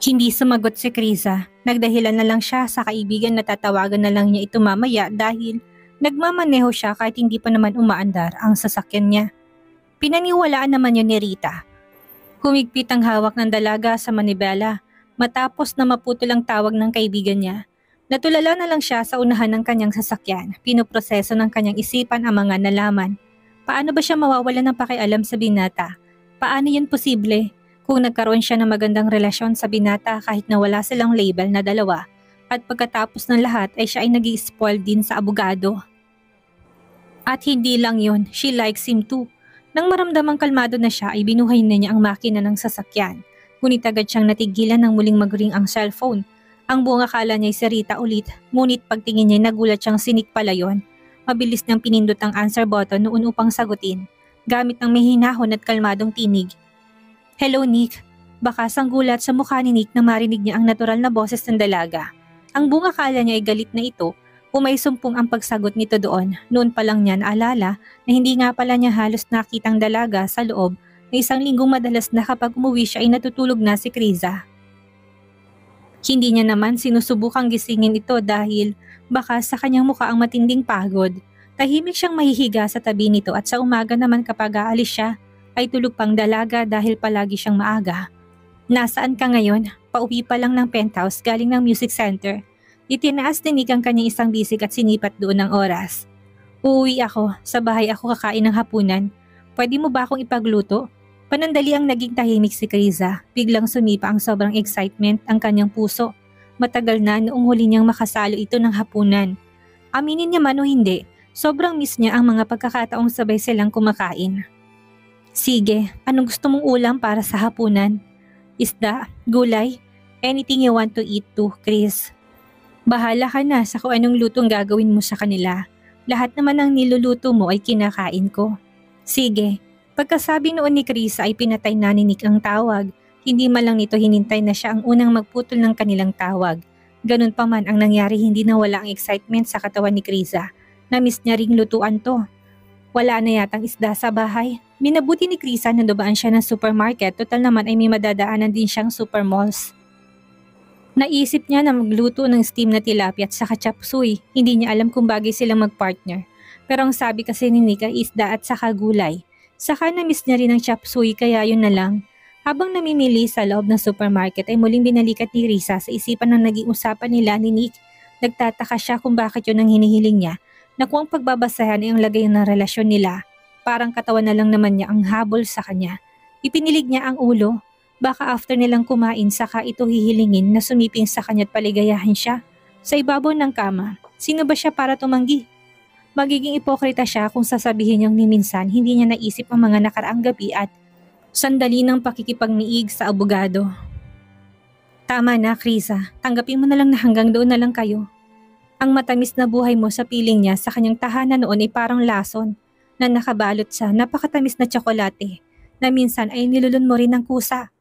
Hindi sumagot si Krisa. Nagdahilan na lang siya sa kaibigan na tatawagan na lang niya ito mamaya dahil nagmamaneho siya kahit hindi pa naman umaandar ang sasakyan niya. Pinaniwalaan naman yun ni Rita. Humigpit ang hawak ng dalaga sa manibela matapos na maputol ang tawag ng kaibigan niya. Natulala na lang siya sa unahan ng kanyang sasakyan. Pinoproseso ng kanyang isipan ang mga nalaman. Paano ba siya mawawala ng pakialam sa binata? Paano yun posible? Kung nagkaroon siya ng magandang relasyon sa binata kahit na wala silang label na dalawa at pagkatapos ng lahat ay siya ay nag-i-spoil din sa abogado. At hindi lang yun, she likes him too. Nang maramdamang kalmado na siya ay binuhay na niya ang makina ng sasakyan. Ngunit agad siyang natigilan nang muling mag-ring ang cellphone. Ang buong akala niya ay si Rita ulit, ngunit pagtingin niya nagulat siyang sinik pala yun. Mabilis niyang pinindot ang answer button noon upang sagutin, gamit ng may hinahon at kalmadong tinig. Hello Nick, bakas ang gulat sa mukha ni Nick na marinig niya ang natural na boses ng dalaga. Ang buong akala niya ay galit na ito, umaysumpong ang pagsagot nito doon. Noon pa lang niya naalala na hindi nga pala niya halos nakitang dalaga sa loob na isang linggong madalas na kapag umuwi siya ay natutulog na si Krisa. Hindi niya naman sinusubukang gisingin ito dahil baka sa kanyang mukha ang matinding pagod. Tahimik siyang mahihiga sa tabi nito at sa umaga naman kapag aalis siya ay tulog pang dalaga dahil palagi siyang maaga. Nasaan ka ngayon? Pauwi pa lang ng penthouse galing ng music center. Itinaas ni Nick ang kanyang isang bisig at sinipat doon ng oras. Uuwi ako, sa bahay ako kakain ng hapunan. Pwede mo ba akong ipagluto? Panandali ang naging tahimik si Krisa. Biglang sumipa ang sobrang excitement ang kanyang puso. Matagal na noong huli niyang makasalo ito ng hapunan. Aminin niya man o hindi, sobrang miss niya ang mga pagkakataong sabay silang kumakain. Sige, anong gusto mong ulam para sa hapunan? Isda, gulay, anything you want to eat too, Chris. Bahala ka na sa kung anong lutong gagawin mo sa kanila. Lahat naman ng niluluto mo ay kinakain ko. Sige, pagkasabi noon ni Chris ay pinatay na ni Nick ang tawag. Hindi man lang nito hinintay na siya ang unang magputol ng kanilang tawag. Ganun pa man ang nangyari, hindi nawala ang excitement sa katawan ni Krisa. Na-miss niya ring lutuan to. Wala na yatang isda sa bahay. Minabuti ni Krisa na dubaan siya ng supermarket, total naman ay may madadaanan din siyang supermalls. Naisip niya na magluto ng steam na tilapia at saka chop suey. Hindi niya alam kung bagay silang magpartner. Pero ang sabi kasi ni Nika isda at saka gulay. Saka na-miss niya rin ang chop suey kaya yun na lang. Habang namimili sa loob ng supermarket ay muling binalikat ni Krisa sa isipan ng naging usapan nila ni Nick. Nagtataka siya kung bakit yun ang hinihiling niya na kung ang pagbabasahan ay ang lagay ng relasyon nila. Parang katawan na lang naman niya ang habol sa kanya. Ipinilig niya ang ulo. Baka after nilang kumain saka ito hihilingin na sumiping sa kanya at paligayahin siya. Sa ibabaw ng kama, sino ba siya para tumanggi? Magiging ipokrita siya kung sasabihin niyang ni minsan hindi niya naisip ang mga nakaraang gabi at sandali ng pakikipagniig sa abogado. Tama na, Krisa. Tanggapin mo na lang na hanggang doon na lang kayo. Ang matamis na buhay mo sa piling niya sa kanyang tahanan noon ay parang lason na nakabalot sa napakatamis na tsokolate na minsan ay nilulun mo rin ng kusa.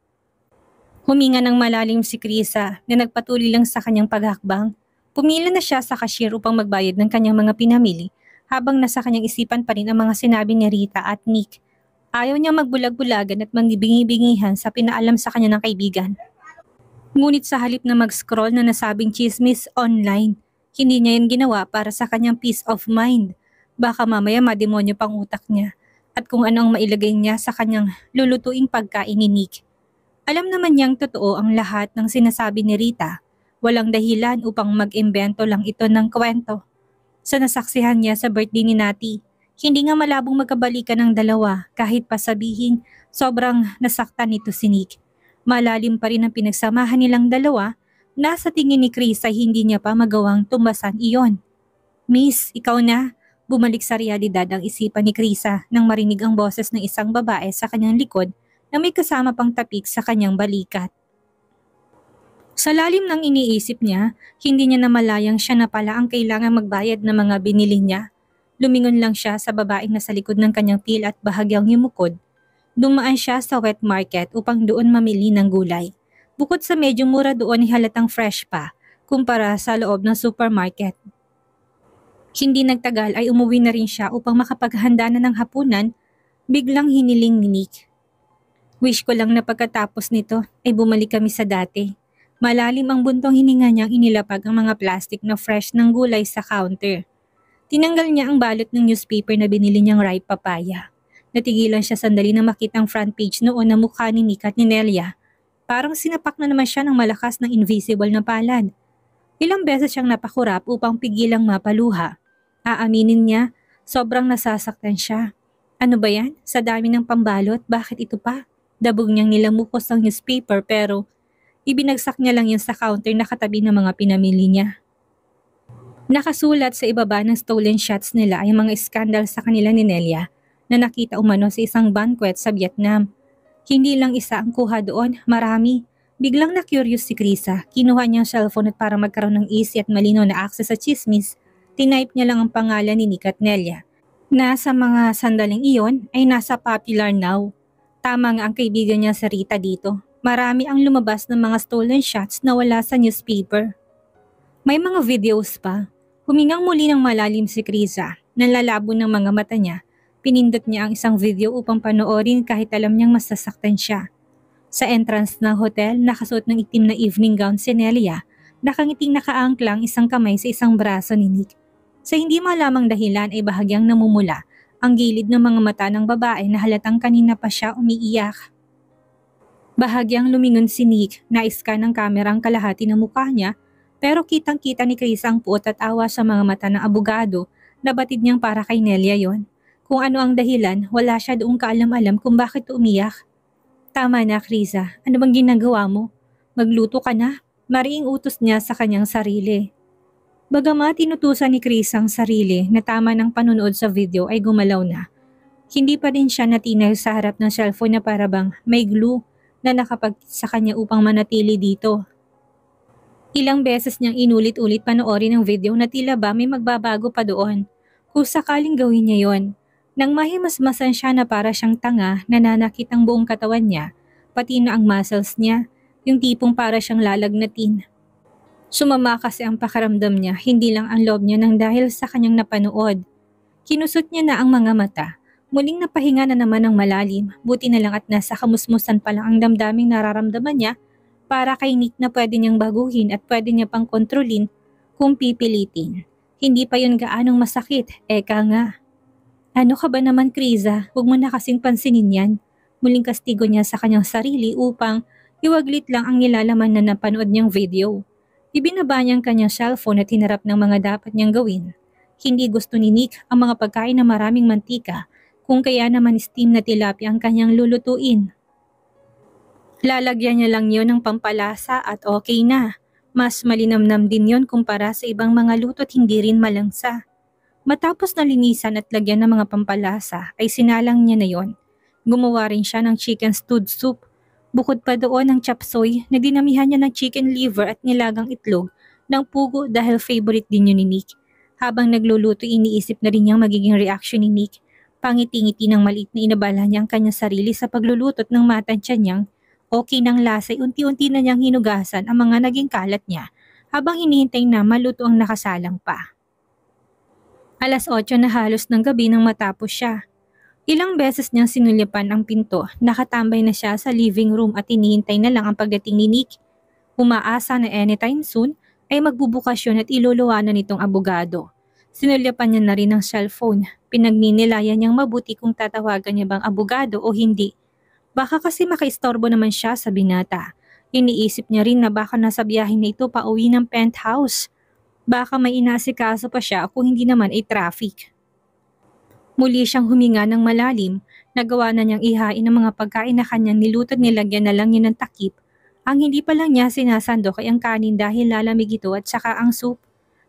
Huminga ng malalim si Krisa na nagpatuloy lang sa kanyang paghakbang. Pumila na siya sa cashier upang magbayad ng kanyang mga pinamili habang nasa kanyang isipan pa rin ang mga sinabi ni Rita at Nick. Ayaw niya magbulag-bulagan at magbingi-bingihan sa pinaalam sa kanya ng kaibigan. Ngunit sa halip na mag-scroll na nasabing chismis online, hindi niya yan ginawa para sa kanyang peace of mind. Baka mamaya mademonyo pang utak niya at kung ano ang mailagay niya sa kanyang lulutuing pagkain ni Nick. Alam naman niyang totoo ang lahat ng sinasabi ni Rita. Walang dahilan upang mag-imbento lang ito ng kwento. Sa nasaksihan niya sa birthday ni Nati, hindi nga malabong magkabalikan ng dalawa kahit pa sabihin sobrang nasaktan nito si Nick. Malalim pa rin ang pinagsamahan nilang dalawa. Nasa tingin ni Chris ay hindi niya pa magawang tumbasan iyon. Miss, ikaw na. Bumalik sa realidad ang isipan ni Krisa nang marinig ang boses ng isang babae sa kanyang likod na may kasama pang tapik sa kanyang balikat. Sa lalim ng iniisip niya, hindi niya namalayang siya na pala ang kailangang magbayad ng mga binili niya. Lumingon lang siya sa babaeng nasa likod ng kanyang pila at bahagyang yumukod. Dumaan siya sa wet market upang doon mamili ng gulay. Bukod sa medyo mura doon ay halatang fresh pa kumpara sa loob ng supermarket. Hindi nagtagal ay umuwi na rin siya upang makapaghanda na ng hapunan. Biglang hiniling ni Nick. Wish ko lang na pagkatapos nito ay bumalik kami sa dati. Malalim ang buntong hininga niyang inilapag ang mga plastic na fresh ng gulay sa counter. Tinanggal niya ang balot ng newspaper na binili niyang ripe papaya. Natigilan siya sandali na makita ang front page noon na mukha ni Nick at ni Nelia. Parang sinapak na naman siya ng malakas ng invisible na palad. Ilang beses siyang napakurap upang pigilang mapaluha. Aaminin niya, sobrang nasasaktan siya. Ano ba yan? Sa dami ng pambalot, bakit ito pa? Dabog niyang nilamukos ang newspaper pero ibinagsak niya lang yan sa counter na katabi ng mga pinamili niya. Nakasulat sa ibaba ng stolen shots nila ay mga skandal sa kanila ni Nelia na nakita umano sa isang banquet sa Vietnam. Hindi lang isa ang kuha doon, marami. Biglang na-curious si Krisa, kinuha niya ang cellphone at para magkaroon ng easy at malinaw na access sa chismis, tinype niya lang ang pangalan ni Nick at Nelia. Nasa mga sandaling iyon ay nasa Popular Now. Tama nga ang kaibigan niya si Rita dito. Marami ang lumabas ng mga stolen shots na wala sa newspaper. May mga videos pa. Humingang muli ng malalim si Krisa. Nanlalabo ng mga mata niya. Pinindot niya ang isang video upang panoorin kahit alam niyang masasaktan siya. Sa entrance ng hotel, nakasuot ng itim na evening gown si Nelia. Nakangiting nakaangklang isang kamay sa isang braso ni Nick. Sa hindi malamang dahilan ay bahagyang namumula ang gilid ng mga mata ng babae na halatang kanina pa siya umiiyak. Bahagyang lumingon si Nick, na-scan ng kamera ang kalahati ng mukha niya, pero kitang-kita ni Krisa ang puot at awa sa mga mata ng abogado na batid niyang para kay Nelia yon. Kung ano ang dahilan, wala siya doong kaalam-alam kung bakit umiyak. Tama na, Krisa. Ano bang ginagawa mo? Magluto ka na? Mariing utos niya sa kanyang sarili. Bagamat inutusan ni Krisa ang sarili na tama ng panonood sa video ay gumalaw na. Hindi pa rin siya natinaw sa harap ng cellphone na parabang may glue na nakapag sa kanya upang manatili dito. Ilang beses niyang inulit-ulit panoorin ang video na tila ba may magbabago pa doon. Kung sakaling gawin niya yon. Nang mahimasmasan siya na para siyang tanga, nananakit ang buong katawan niya, pati na ang muscles niya, yung tipong para siyang lalagnatin. Sumama kasi ang pakaramdam niya, hindi lang ang loob niya nang dahil sa kanyang napanood. Kinusot niya na ang mga mata. Muling napahinga na naman ng malalim, buti na lang at nasa kamusmusan pa lang ang damdaming nararamdaman niya para kay Nick na pwede niyang baguhin at pwede niya pang kontrolin kung pipilitin. Hindi pa yun gaanong masakit, eka nga. Ano ka ba naman, Krisa? Huwag mo na kasing pansinin yan. Muling kastigo niya sa kanyang sarili upang iwaglit lang ang nilalaman na napanood niyang video. Ibinaba niya ang kanyang cellphone at hinarap ng mga dapat niyang gawin. Hindi gusto ni Nick ang mga pagkain na maraming mantika, kung kaya naman steam na tilapia ang kanyang lulutuin. Lalagyan niya lang yon ng pampalasa at okay na. Mas malinamnam din yon kumpara sa ibang mga luto at hindi rin malangsa. Matapos na linisan at lagyan ng mga pampalasa ay sinalang niya na yon. Gumawa rin siya ng chicken stewed soup. Bukod pa doon ng chop suey na dinamihan niya ng chicken liver at nilagang itlog ng pugo dahil favorite din yun ni Nick. Habang nagluluto iniisip na rin niyang magiging reaction ni Nick. Pangiti-ngiti ng maliit na inabala niya ang kanyang sarili sa paglulutot ng matansya niyang okay ng lasay unti-unti na niyang hinugasan ang mga naging kalat niya habang hinihintay na maluto ang nakasalang pa. 8:00 na halos ng gabi nang matapos siya. Ilang beses niyang sinulyapan ang pinto, nakatambay na siya sa living room at hinihintay na lang ang pagdating ni Nick. Umaasa na anytime soon ay magbubukasyon at iluluwanan nitong abogado. Sinulyapan niya na rin ang cellphone, pinagminilayan niyang mabuti kung tatawagan niya bang abogado o hindi. Baka kasi makaistorbo naman siya sa binata. Iniisip niya rin na baka nasa biyahe na ito pa uwi ng penthouse. Baka may inasikaso pa siya kung hindi naman ay traffic. Muli siyang huminga ng malalim, nagawa na niyang ihain ang mga pagkain na kanyang nilutod nilagyan na lang niya ng takip. Ang hindi pa lang niya sinasandok ay ang kanin dahil lalamig ito at saka ang soup.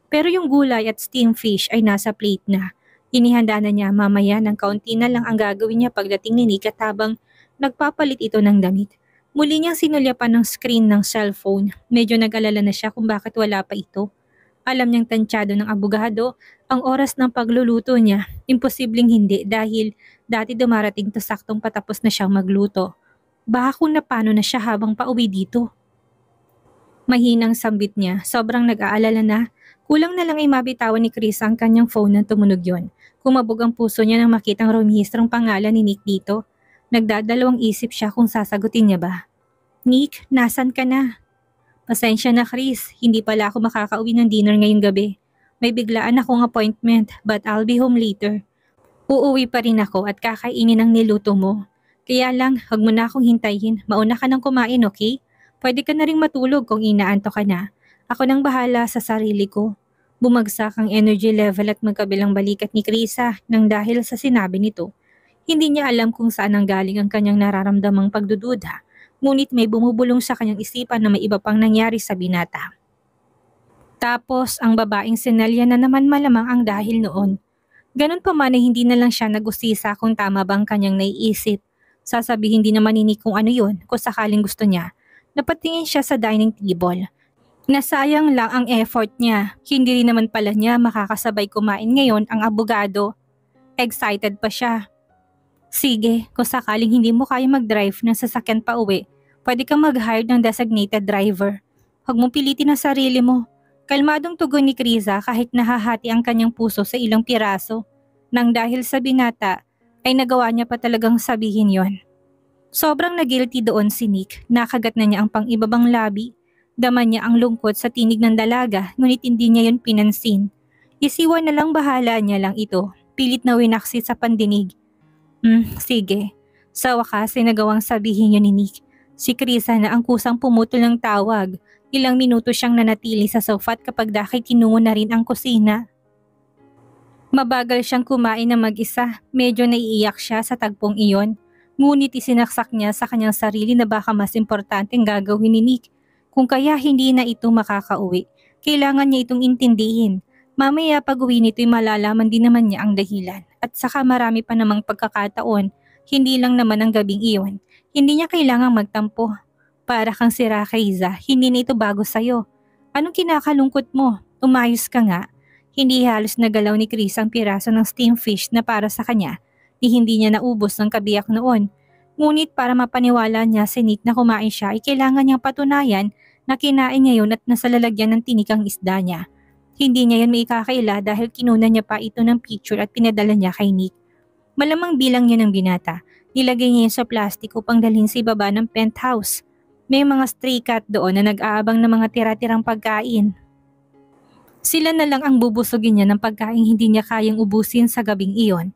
Pero yung gulay at steamed fish ay nasa plate na. Inihanda na niya mamaya ng kaunti na lang ang gagawin niya pagdating ni Nick at habang nagpapalit ito ng damit. Muli niyang sinulyapan ng screen ng cellphone. Medyo nag-alala na siya kung bakit wala pa ito. Alam niyang tansyado ng abogado ang oras ng pagluluto niya. Imposibleng hindi dahil dati dumarating to saktong patapos na siyang magluto. Baka kung napano na siya habang pauwi dito. Mahinang sambit niya, sobrang nag-aalala na. Kulang na lang ay mabitawan ni Chris ang kanyang phone nang tumunog yon. Kumabog ang puso niya nang makitang rehistrong pangalan ni Nick dito. Nagdadalawang isip siya kung sasagutin niya ba. Nick, nasan ka na? Pasensya na Chris, hindi pala ako makakauwi ng dinner ngayong gabi. May biglaan akong appointment but I'll be home later. Uuwi pa rin ako at kakainin ang niluto mo. Kaya lang, huwag mo na akong hintayin. Mauna ka nang kumain, okay? Pwede ka na ring matulog kung inaanto ka na. Ako nang bahala sa sarili ko. Bumagsak ang energy level at magkabilang balikat ni Krisa nang dahil sa sinabi nito. Hindi niya alam kung saan nanggaling ang kanyang nararamdamang pagdududa. Ngunit may bumubulong sa kanyang isipan na may iba pang nangyari sa binata. Tapos ang babaeng sinalya na naman malamang ang dahil noon. Ganun pa man ay hindi na lang siya nag-usisa kung tama bang kanyang naiisip. Sasabihin din naman ni Nick kung ano yun kung sakaling gusto niya. Napatingin siya sa dining table. Nasayang lang ang effort niya. Hindi rin naman pala niya makakasabay kumain ngayon ang abogado. Excited pa siya. Sige, kung sakaling hindi mo kaya mag-drive ng sasakyan pa uwi, pwede kang mag-hire ng designated driver. Huwag mong pilitin ang sarili mo. Kalmadong tugon ni Krisa kahit nahahati ang kanyang puso sa ilang piraso. Nang dahil sa binata, ay nagawa niya pa talagang sabihin yon. Sobrang na-guilty doon si Nick, nakagat na niya ang pang-ibabang labi. Dama niya ang lungkot sa tinig ng dalaga, ngunit hindi niya yon pinansin. Isiwan na lang bahala niya lang ito, pilit na winaksi sa pandinig. Sige. Sa wakas ay nagawang sabihin yun ni Nick. Si Krisa na ang kusang pumutol ng tawag. Ilang minuto siyang nanatili sa sofa at kapag dakay tinungo na rin ang kusina. Mabagal siyang kumain na mag-isa. Medyo naiiyak siya sa tagpong iyon. Ngunit isinaksak niya sa kanyang sarili na baka mas importanteng gagawin ni Nick. Kung kaya hindi na ito makakauwi, kailangan niya itong intindihin. Mamaya pag-uwi nito'y malalaman din naman niya ang dahilan. At saka marami pa namang pagkakataon, hindi lang naman ang gabing iyon. Hindi niya kailangang magtampo. Para kang si Rakaiza, hindi na ito bago sa'yo. Anong kinakalungkot mo? Umayos ka nga. Hindi halos nagalaw ni Chris ang piraso ng steamed fish na para sa kanya. Hindi niya naubos ng kabiyak noon. Ngunit para mapaniwala niya si Nick na kumain siya ay kailangan niyang patunayan na kinain niya yun at nasa lalagyan ng tinikang isda niya. Hindi niya yan maikakaila dahil kinuna niya pa ito ng picture at pinadala niya kay Nick. Malamang bilang niya ng binata, nilagay niya yun sa plastic upang dalhin sa ibaba ng penthouse. May mga stray cat doon na nag-aabang ng mga tira-tirang pagkain. Sila na lang ang bubusugin niya ng pagkain hindi niya kayang ubusin sa gabing iyon.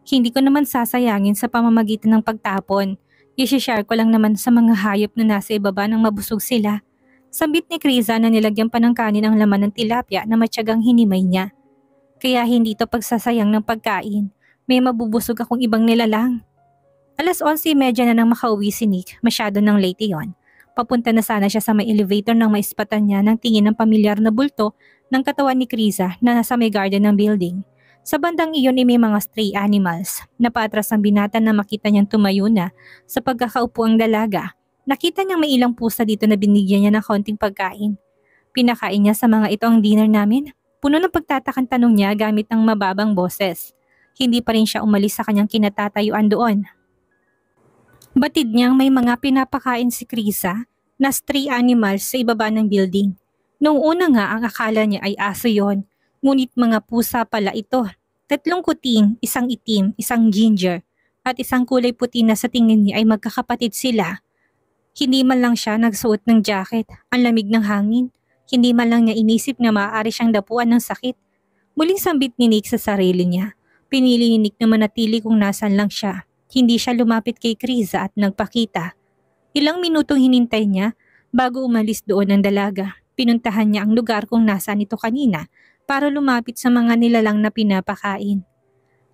Hindi ko naman sasayangin sa pamamagitan ng pagtapon. I-share ko lang naman sa mga hayop na nasa ibaba nang mabusog sila. Sabit ni Krisa na nilagyan pa ng kanin ang laman ng tilapia na matyagang hinimay niya. Kaya hindi ito pagsasayang ng pagkain. May mabubusog akong ibang nilalang. 11:30 na nang makauwi si Nick. Masyado nang late iyon. Papunta na sana siya sa may elevator nang maispatan niya ng tingin ng pamilyar na bulto ng katawan ni Krisa na nasa may garden ng building. Sa bandang iyon ay may mga stray animals. Napatras ang binata na makita niyang tumayo na sa pagkakaupo ang dalaga. Nakita niyang may ilang pusa dito na binigyan niya ng konting pagkain. Pinakain niya sa mga ito ang dinner namin. Puno ng pagtatakang tanong niya gamit ng mababang boses. Hindi pa rin siya umalis sa kanyang kinatatayuan doon. Batid niyang may mga pinapakain si Krisa na stray animals sa ibaba ng building. Noong una nga ang akala niya ay aso yon, ngunit mga pusa pala ito. 3 kuting, isang itim, isang ginger, at isang kulay puti na sa tingin niya ay magkakapatid sila. Hindi man lang siya nagsuot ng jacket, ang lamig ng hangin. Hindi man lang niya inisip na maaari siyang dapuan ng sakit. Muling sambit ni Nick sa sarili niya. Pinili ni Nick na manatili kung nasan lang siya. Hindi siya lumapit kay Krisa at nagpakita. Ilang minutong hinintay niya bago umalis doon ang dalaga. Pinuntahan niya ang lugar kung nasaan ito kanina para lumapit sa mga nilalang na pinapakain.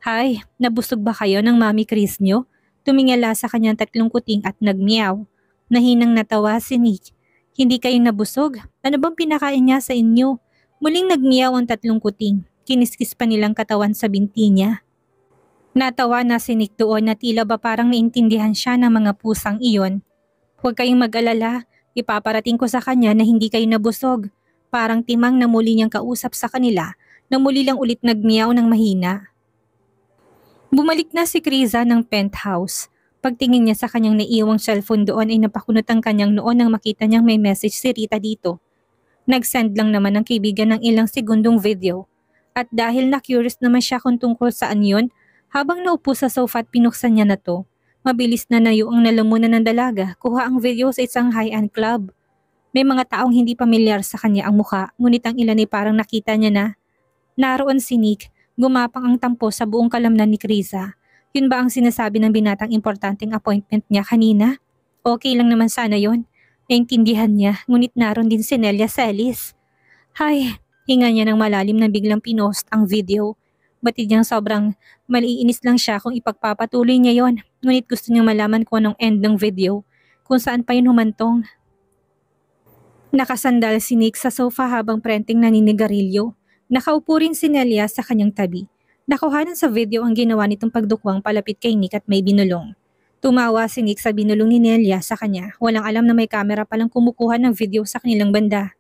Hay, nabusog ba kayo ng Mami Chris niyo? Tumingala sa kanyang 3 kuting at nagmeow. Nahinang natawa si Nick. Hindi kayo nabusog? Ano bang pinakain niya sa inyo? Muling nagmeow ang 3 kuting. Kiniskis pa nilang katawan sa binti niya. Natawa na si Nick doon na tila ba parang naintindihan siya ng mga pusang iyon. Huwag kayong mag-alala, ipaparating ko sa kanya na hindi kayo nabusog. Parang timang na muli niyang kausap sa kanila na muli lang ulit nagmeow ng mahina. Bumalik na si Krisa ng penthouse. Pagtingin niya sa kanyang naiiwang cellphone doon ay napakunot ang kanyang noon nang makita niyang may message si Rita dito. Nag-send lang naman ng kaibigan ng ilang segundong video. At dahil na-curious naman siya kung tungkol saan yun, habang naupo sa sofa at pinuksan niya na to, mabilis na nayo ang nalamunan ng dalaga, kuha ang video sa isang high-end club. May mga taong hindi pamilyar sa kanya ang mukha, ngunit ang ilan ay parang nakita niya na. Naroon si Nick, gumapang ang tampo sa buong kalamnan ni Krisa. Yun ba ang sinasabi ng binatang importanteng appointment niya kanina? Okay lang naman sana yon. Naintindihan niya, ngunit naroon din si Nelia Celis. Hay, hinga niya ng malalim na biglang pinost ang video. Batid niyang sobrang maliinis lang siya kung ipagpapatuloy niya yon. Ngunit gusto niyang malaman kung anong end ng video, kung saan pa yun humantong. Nakasandal si Nick sa sofa habang prenting naninigarilyo. Nakaupo rin si Nelia sa kanyang tabi. Nakuhanan sa video ang ginawa nitong pagdukwang palapit kay Nick at may binulong. Tumawa si Nick sa binulong ni Nelia sa kanya. Walang alam na may kamera palang kumukuha ng video sa kanilang banda.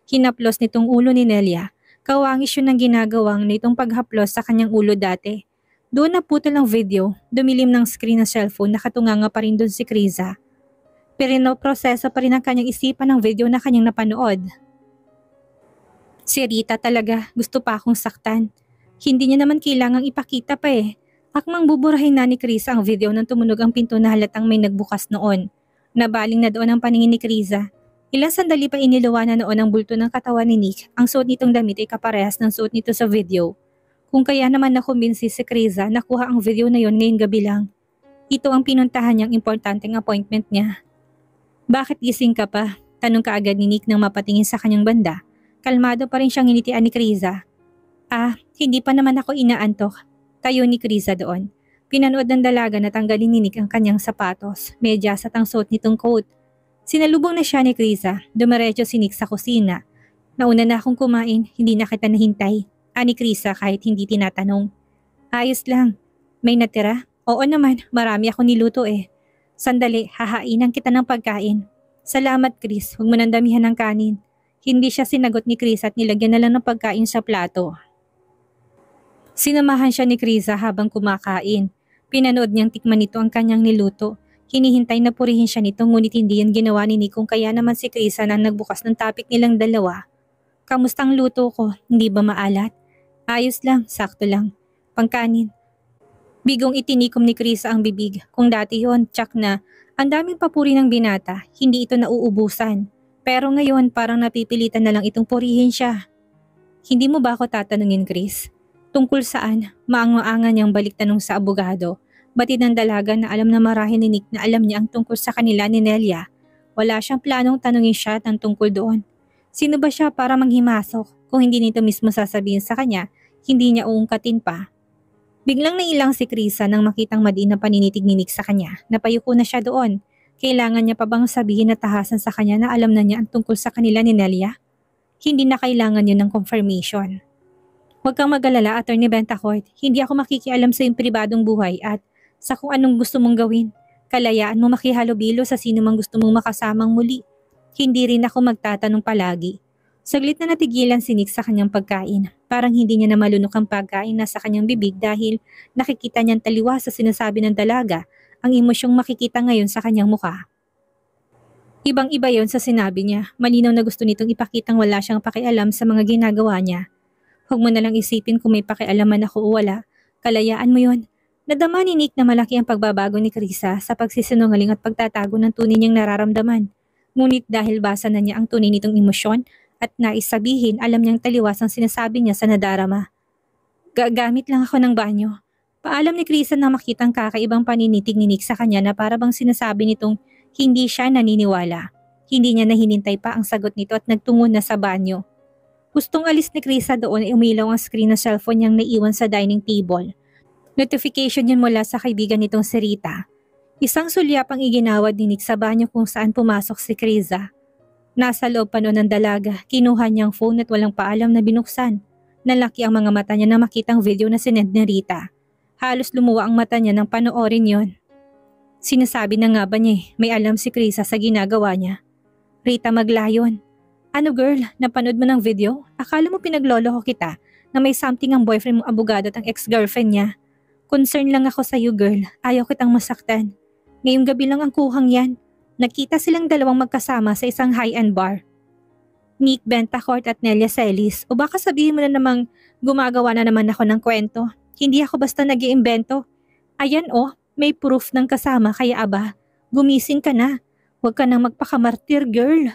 Hinaplos nitong ulo ni Nelia. Kawangis yun ang ginagawang nitong paghaplos sa kanyang ulo dati. Doon naputol ang video, dumilim ng screen ng cellphone, nakatunganga pa rin doon si Krisa. Pero proseso pa rin ang kanyang isipan ng video na kanyang napanood. Si Rita talaga, gusto pa akong saktan. Hindi niya naman kailangang ipakita pa eh. Akmang buburahin na ni Krisa ang video nang tumunog ang pinto na halatang may nagbukas noon. Nabaling na doon ang paningin ni Krisa. Ilang sandali pa iniluwa na noon ang bulto ng katawan ni Nick. Ang suot nitong damit ay kaparehas ng suot nito sa video. Kung kaya naman nakumbinsi si Krisa, nakuha ang video na yon ngayong gabi lang. Ito ang pinuntahan niyang importanteng appointment niya. Bakit gising ka pa? Tanong kaagad ni Nick nang mapatingin sa kanyang banda. Kalmado pa rin siyang initian ni Krisa. Hindi pa naman ako inaantok. Tayo ni Krisa doon. Pinanood ng dalaga na tanggalin ni Nick ang kanyang sapatos, medyas at ang suot nitong coat. Sinalubong na siya ni Krisa, dumiretso si Nick sa kusina. Nauna na akong kumain, hindi na kita nahintay. Ani Krisa kahit hindi tinatanong. Ayos lang. May natira? Oo naman, marami ako niluto eh. Sandali, hahainan kita ng pagkain. Salamat Chris, huwag mo nang damihan ng kanin. Hindi siya sinagot ni Chris at nilagyan na lang ng pagkain sa plato. Sinamahan siya ni Krisa habang kumakain. Pinanood niyang tikman nito ang kanyang niluto. Hinihintay na purihin siya nito ngunit hindi yan ginawa ni Nick kung kaya naman si Krisa na nagbukas ng topic nilang dalawa. Kamustang luto ko, hindi ba maalat? Ayos lang, sakto lang. Pangkanin. Bigong itinikom ni Krisa ang bibig. Kung dati yon, tsak na, ang daming papuri ng binata, hindi ito nauubusan. Pero ngayon parang napipilitan na lang itong purihin siya. Hindi mo ba ako tatanungin, Chris? Tungkol saan? Maang-maangan niyang balik tanong sa abogado. Batid ng dalaga na alam na marahil ni Nick na alam niya ang tungkol sa kanila ni Nelia. Wala siyang planong tanungin siya ng tungkol doon. Sino ba siya para manghimasok? Kung hindi nito mismo sasabihin sa kanya, hindi niya uungkatin pa. Biglang nailang si Krisa nang makitang madiin na paninitig ni Nick sa kanya. Napayuko na siya doon. Kailangan niya pa bang sabihin na tahasan sa kanya na alam na niya ang tungkol sa kanila ni Nelia? Hindi na kailangan yun ng confirmation. Huwag kang mag-alala, Attorney Bentacourt. Hindi ako makikialam sa iyong pribadong buhay at sa kung anong gusto mong gawin. Kalayaan mo makihalubilo sa sino mang gusto mong makasamang muli. Hindi rin ako magtatanong palagi. Saglit na natigilan si Nick sa kanyang pagkain. Parang hindi niya na malunok ang pagkain na sa kanyang bibig dahil nakikita niyang taliwa sa sinasabi ng dalaga ang emosyong makikita ngayon sa kanyang mukha. Ibang-iba yon sa sinabi niya. Malinaw na gusto nitong ipakitang wala siyang pakialam sa mga ginagawa niya. Huwag mo na lang isipin kung may pakialaman ako o wala. Kalayaan mo yon. Nadama ni Nick na malaki ang pagbabago ni Krisa sa pagsisinungaling at pagtatago ng tunay niyang nararamdaman. Ngunit dahil basa na niya ang tunay nitong emosyon, at nais sabihin, alam niyang taliwas ang sinasabi niya sa nadarama. Gagamit lang ako ng banyo. Paalam ni Krisa na makitang kakaibang paninitig ni Nick sa kanya na para bang sinasabi nitong hindi siya naniniwala. Hindi niya nahinintay pa ang sagot nito at nagtungo na sa banyo. Gustong alis ni Krisa doon ay umilaw ang screen ng cellphone niyang naiwan sa dining table. Notification yun mula sa kaibigan nitong si Rita. Isang sulyap ang iginawad ni Nick sa banyo kung saan pumasok si Krisa. Nasa loob pa noon ng dalaga, kinuha niyang phone at walang paalam na binuksan. Nalaki ang mga mata niya na makitang video na sinend ni Rita. Halos lumuwa ang mata niya nang panoorin yon. Sinasabi na nga ba niya may alam si Krisa sa ginagawa niya. Rita maglayon. Ano girl, napanood mo ng video? Akala mo pinaglolo ko kita na may something ang boyfriend mong abogado at ang ex-girlfriend niya. Concern lang ako sa iyo girl, ayaw kitang masaktan. Ngayong gabi lang ang kuhang yan. Nagkita silang dalawang magkasama sa isang high-end bar. Nick Bentacourt at Nelia Celis, o baka sabihin mo na namang gumagawa na naman ako ng kwento. Hindi ako basta nag-iimbento. Ayan may proof ng kasama kaya aba, gumising ka na. Huwag ka nang magpakamartir girl.